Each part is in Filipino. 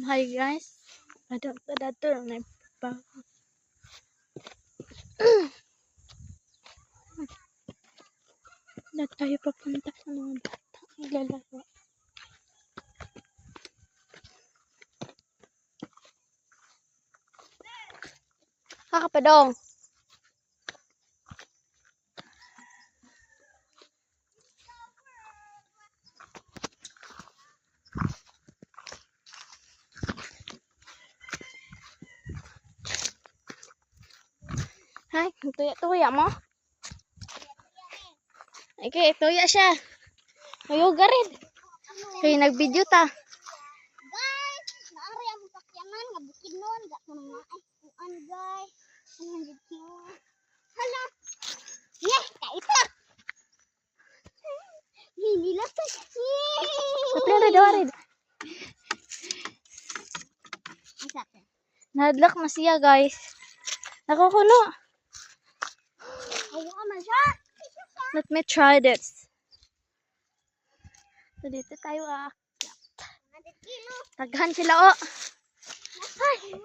Hi guys. Dato na pa. Na tayo papunta sa mga bata. Naglalaro. Kakapadong. Hay, tuya mo. Okay, tuya siya. Ayuga rin. Kaya nag-video ta. Guys, naari ang sakyanan nga bukid nun, ga kuno na ay kuan guys. 100 kilo. Hala. Yes, kaita. Hinila pa. Sapling rin daw rin. Isa. Nahadlak na siya guys. Nakukuno. Ayo man siya. Let me try this. So dito tayo 100 kilo. Taghan sila Ay.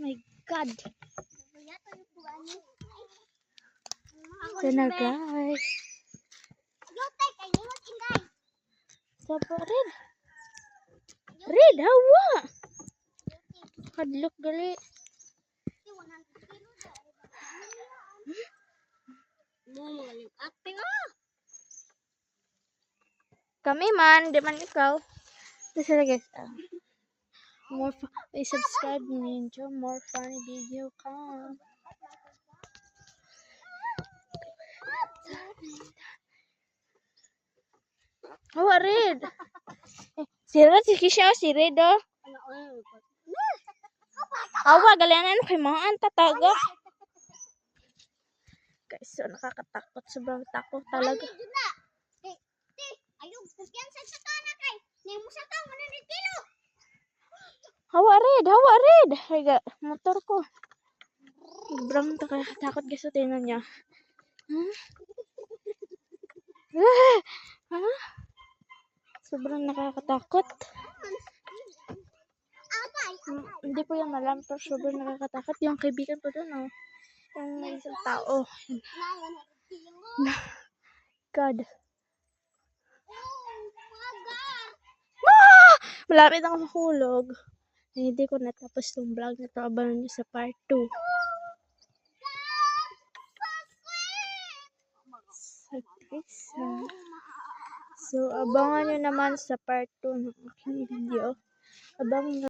My God. Kaya tayo kuan. Ito na guys. Yote kay nimot inday. Sapa rin. Red, hawa. Hadlok gali. 100 kilo. Mo mga acting Kami man, di man ikaw. Ito sila guys. Subscribe ninyo. More funny video come. Hawa red. Si Red, si Kisha, si Red Hawa, galianan kay mga antataga. Guys, so nakakatakot. Sobrang takot talaga. Ayog, kumpiyansa sa kana kay. Nemo sa taon 100 kilo. Hawa red. Higa, motor ko. Sobrang takot guys. So, tingnan niya. Sobrang nakakatakot. Hindi po yan alam, pero sobrang nakakatakot. Yung kaibigan ko doon, yung may isang tao. God. Malapit ako mahulog. Hindi ko natapos yung vlog na ito. Abangan nyo sa part 2. So, abangan nyo naman sa part 2 ng aking video. Abangan